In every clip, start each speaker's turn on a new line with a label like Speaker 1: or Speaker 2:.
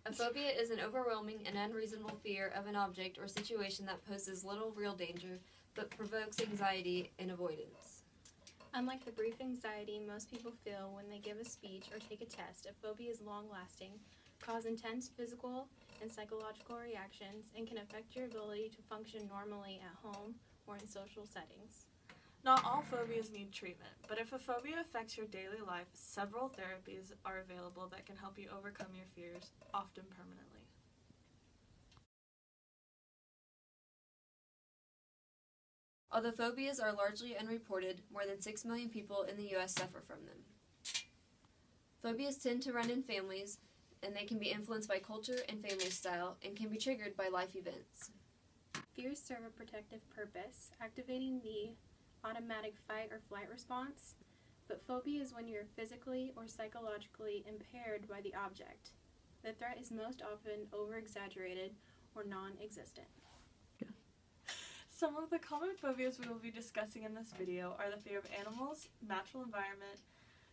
Speaker 1: A phobia is an overwhelming and unreasonable fear of an object or situation that poses little real danger, but provokes anxiety and avoidance.
Speaker 2: Unlike the brief anxiety most people feel when they give a speech or take a test, a phobia is long-lasting, cause intense physical and psychological reactions, and can affect your ability to function normally at home or in social settings.
Speaker 3: Not all phobias need treatment, but if a phobia affects your daily life, several therapies are available that can help you overcome your fears, often permanently.
Speaker 1: Although phobias are largely unreported, more than 6 million people in the U.S. suffer from them. Phobias tend to run in families, and they can be influenced by culture and family style, and can be triggered by life events.
Speaker 2: Fears serve a protective purpose, activating the automatic fight or flight response, but phobia is when you're physically or psychologically impaired by the object. The threat is most often over-exaggerated or non-existent.
Speaker 3: Some of the common phobias we will be discussing in this video are the fear of animals, natural environment,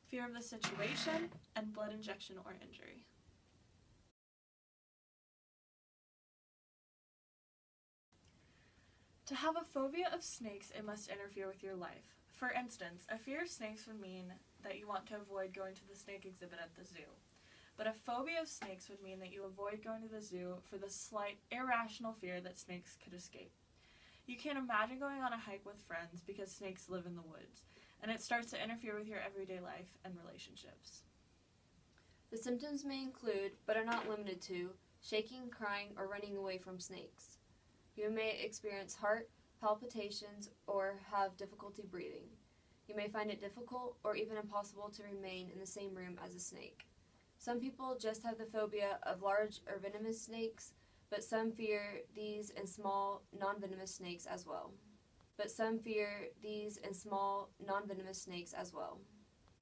Speaker 3: fear of the situation, and blood injection or injury. To have a phobia of snakes, it must interfere with your life. For instance, a fear of snakes would mean that you want to avoid going to the snake exhibit at the zoo. But a phobia of snakes would mean that you avoid going to the zoo for the slight, irrational fear that snakes could escape. You can't imagine going on a hike with friends because snakes live in the woods, and it starts to interfere with your everyday life and relationships.
Speaker 1: The symptoms may include, but are not limited to, shaking, crying, or running away from snakes. You may experience heart palpitations or have difficulty breathing. You may find it difficult or even impossible to remain in the same room as a snake. Some people just have the phobia of large or venomous snakes, but some fear these and small, non-venomous snakes as well.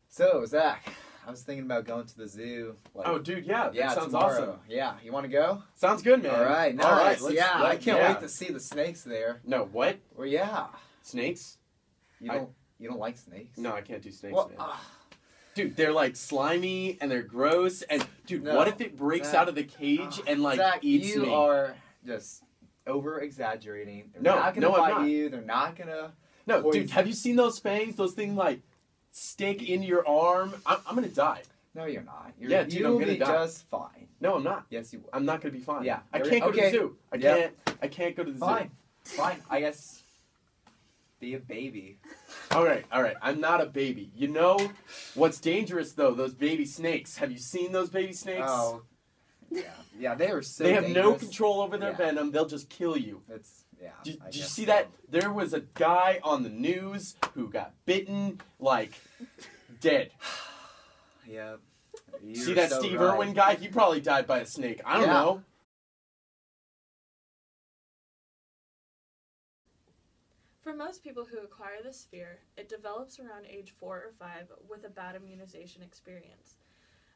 Speaker 4: So, Zach, I was thinking about going to the zoo.
Speaker 5: Oh, dude, yeah, that sounds
Speaker 4: tomorrow.
Speaker 5: awesome.
Speaker 4: Yeah, you want to go?
Speaker 5: Sounds good, man.
Speaker 4: All right, nice.
Speaker 5: All right,
Speaker 4: I can't wait to see the snakes there.
Speaker 5: No, what?
Speaker 4: Well, yeah.
Speaker 5: Snakes?
Speaker 4: You don't like snakes?
Speaker 5: No, I can't do snakes,
Speaker 4: Well,
Speaker 5: man. Dude, they're like slimy and they're gross. And dude, what if it breaks out of the cage and like
Speaker 4: Zach,
Speaker 5: eats me?
Speaker 4: You are just over exaggerating. They're
Speaker 5: No,
Speaker 4: not gonna
Speaker 5: no, I'm
Speaker 4: bite
Speaker 5: not.
Speaker 4: you. They're not gonna.
Speaker 5: No,
Speaker 4: poison.
Speaker 5: dude, have you seen those fangs? Those things like stick in your arm. I'm gonna die.
Speaker 4: No, you're not.
Speaker 5: Yeah, dude, I'm
Speaker 4: you'll
Speaker 5: gonna
Speaker 4: be
Speaker 5: die.
Speaker 4: just fine.
Speaker 5: No, I'm not.
Speaker 4: Yes, you will.
Speaker 5: I'm not gonna be fine.
Speaker 4: Yeah,
Speaker 5: I can't go to the zoo. I can't go to the
Speaker 4: Fine,
Speaker 5: zoo.
Speaker 4: fine. I guess. Be a baby.
Speaker 5: All right. I'm not a baby. You know what's dangerous though? Those baby snakes. Have you seen those baby snakes?
Speaker 4: Oh, yeah. They are so.
Speaker 5: They have no
Speaker 4: dangerous.
Speaker 5: control over their venom. They'll just kill you. Did you see that? There was a guy on the news who got bitten, like dead.
Speaker 4: Yeah.
Speaker 5: See that Steve Irwin guy? He probably died by a snake. I don't know.
Speaker 3: For most people who acquire this fear, it develops around age 4 or 5 with a bad immunization experience.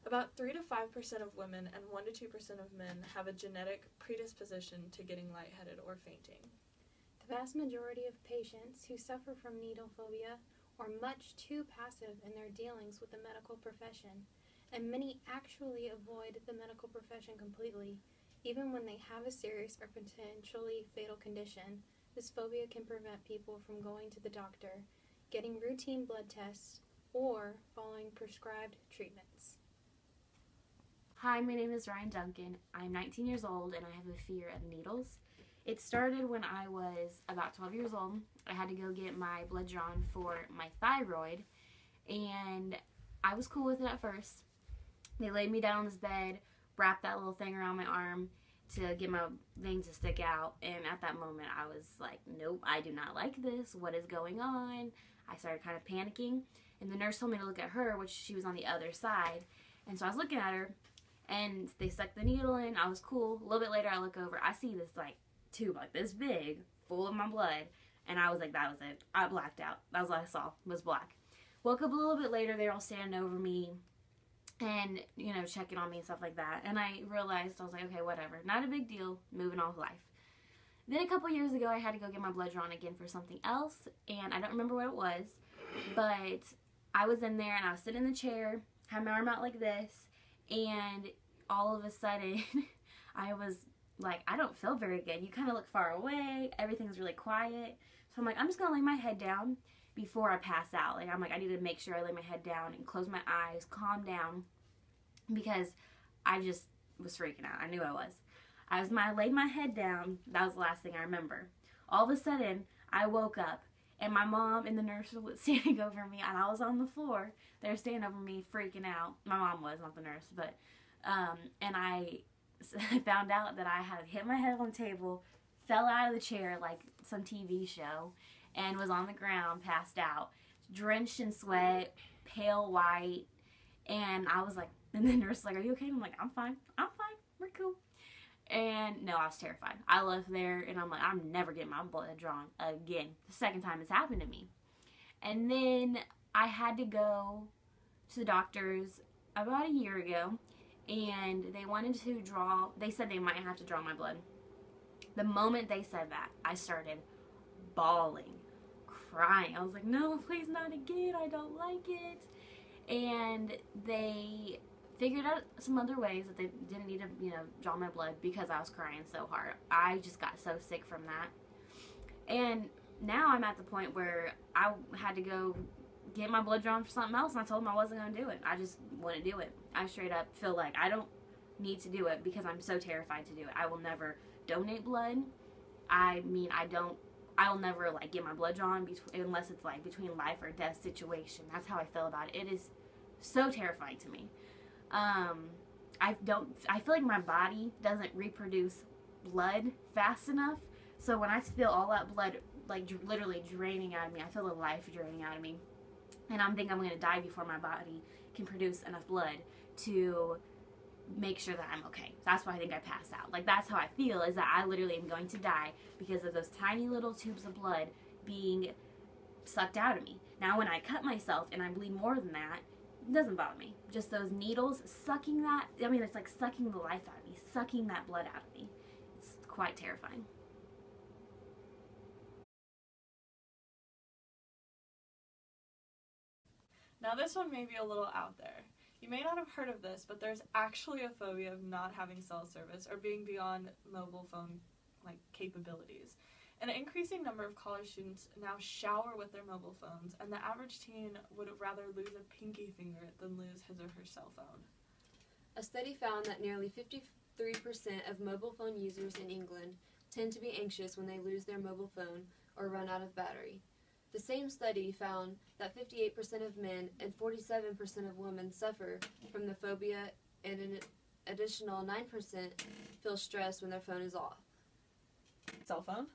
Speaker 3: About 3 to 5% of women and 1 to 2% of men have a genetic predisposition to getting lightheaded or fainting.
Speaker 2: The vast majority of patients who suffer from needle phobia are much too passive in their dealings with the medical profession, and many actually avoid the medical profession completely, even when they have a serious or potentially fatal condition. This phobia can prevent people from going to the doctor, getting routine blood tests, or following prescribed treatments.
Speaker 6: Hi, my name is Ryan Duncan. I'm 19 years old and I have a fear of needles. It started when I was about 12 years old. I had to go get my blood drawn for my thyroid, and I was cool with it at first. They laid me down on this bed, wrapped that little thing around my arm to get my veins to stick out, and at that moment I was like, nope, I do not like this. What is going on? I started kind of panicking, and the nurse told me to look at her, which she was on the other side, and so I was looking at her, and they stuck the needle in. I was cool. A little bit later I look over, I see this like tube like this big full of my blood, and I was like, that was it. I blacked out. That was what I saw, was black. Woke up a little bit later, they were all standing over me and, you know, checking on me and stuff like that. And I realized, I was like, okay, whatever. Not a big deal. Moving on with life. Then a couple years ago, I had to go get my blood drawn again for something else. And I don't remember what it was. But I was in there and I was sitting in the chair, had my arm out like this. And all of a sudden, I was like, I don't feel very good. You kind of look far away. Everything's really quiet. So I'm like, I'm just going to lay my head down before I pass out. Like, I'm like, I need to make sure I lay my head down and close my eyes, calm down, because I just was freaking out. I knew I was. I laid my head down. That was the last thing I remember. All of a sudden, I woke up, and my mom and the nurse were standing over me, and I was on the floor. They were standing over me, freaking out. My mom was, not the nurse, but, and I found out that I had hit my head on the table, fell out of the chair like some TV show, and was on the ground, passed out, drenched in sweat, pale white, and I was like, and the nurse was like, are you okay? I'm like, I'm fine, we're cool. And no, I was terrified. I left there, and I'm like, I'm never getting my blood drawn again. The second time it's happened to me. And then I had to go to the doctors about a year ago, and they said they might have to draw my blood. The moment they said that, I started bawling, crying. I was like, no, please not again. I don't like it. And they figured out some other ways that they didn't need to, draw my blood because I was crying so hard. I just got so sick from that. And now I'm at the point where I had to go get my blood drawn for something else, and I told them I wasn't going to do it. I just wouldn't do it. I straight up feel like I don't need to do it because I'm so terrified to do it. I will never donate blood. I will never, get my blood drawn unless it's, between life or death situation. That's how I feel about it. It is so terrifying to me. I feel like my body doesn't reproduce blood fast enough. So when I feel all that blood, literally draining out of me, I feel the life draining out of me. And I'm thinking I'm going to die before my body can produce enough blood to make sure that I'm okay. That's why I think I passed out. That's how I feel, is that I literally am going to die because of those tiny little tubes of blood being sucked out of me. Now, when I cut myself and I bleed more than that, it doesn't bother me. Just those needles sucking that, it's like sucking the life out of me, sucking that blood out of me. It's quite terrifying.
Speaker 3: Now this one may be a little out there. You may not have heard of this, but there's actually a phobia of not having cell service or being beyond mobile phone capabilities. An increasing number of college students now shower with their mobile phones, and the average teen would rather lose a pinky finger than lose his or her cell phone.
Speaker 1: A study found that nearly 53% of mobile phone users in England tend to be anxious when they lose their mobile phone or run out of battery. The same study found that 58% of men and 47% of women suffer from the phobia, and an additional 9% feel stressed when their phone is off.
Speaker 3: Cell phone?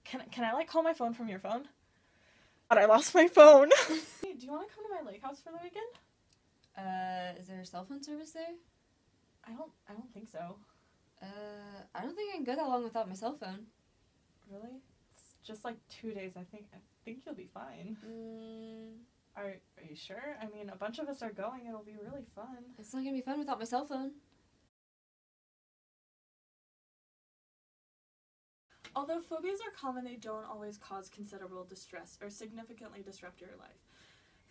Speaker 3: Can I call my phone from your phone? God, I lost my phone. Hey, do you want to come to my lake house for the weekend?
Speaker 1: Is there a cell phone service there?
Speaker 3: I don't think so.
Speaker 1: I don't think I can go that long without my cell phone.
Speaker 3: Really? It's just 2 days. I think you'll be fine. Are you sure? I mean, a bunch of us are going. It'll be really fun.
Speaker 1: It's not gonna be fun without my cell phone.
Speaker 3: Although phobias are common, they don't always cause considerable distress or significantly disrupt your life.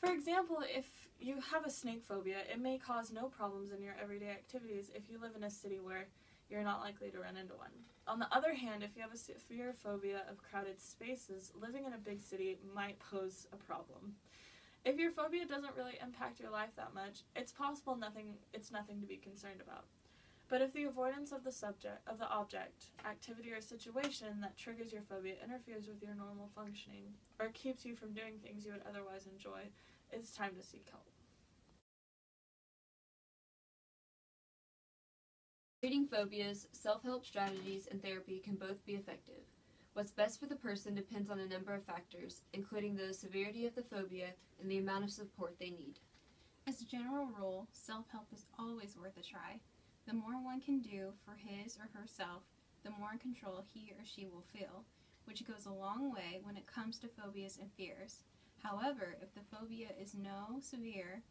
Speaker 3: For example, if you have a snake phobia, it may cause no problems in your everyday activities if you live in a city where you're not likely to run into one. On the other hand, if you have a severe phobia of crowded spaces, living in a big city might pose a problem. If your phobia doesn't really impact your life that much, it's possible it's nothing to be concerned about. But if the avoidance of the object, activity, or situation that triggers your phobia interferes with your normal functioning or keeps you from doing things you would otherwise enjoy, it's time to seek help.
Speaker 1: Treating phobias, self-help strategies, and therapy can both be effective. What's best for the person depends on a number of factors, including the severity of the phobia and the amount of support they need.
Speaker 2: As a general rule, self-help is always worth a try. The more one can do for his or herself, the more in control he or she will feel, which goes a long way when it comes to phobias and fears. However, if the phobia is so severe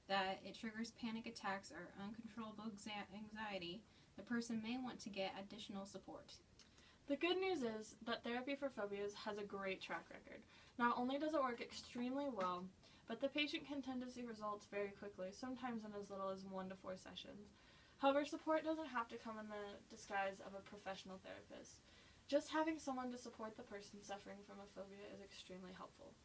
Speaker 2: that it triggers panic attacks or uncontrollable anxiety, the person may want to get additional support.
Speaker 3: The good news is that therapy for phobias has a great track record. Not only does it work extremely well, but the patient can tend to see results very quickly, sometimes in as little as 1 to 4 sessions. However, support doesn't have to come in the disguise of a professional therapist. Just having someone to support the person suffering from a phobia is extremely helpful.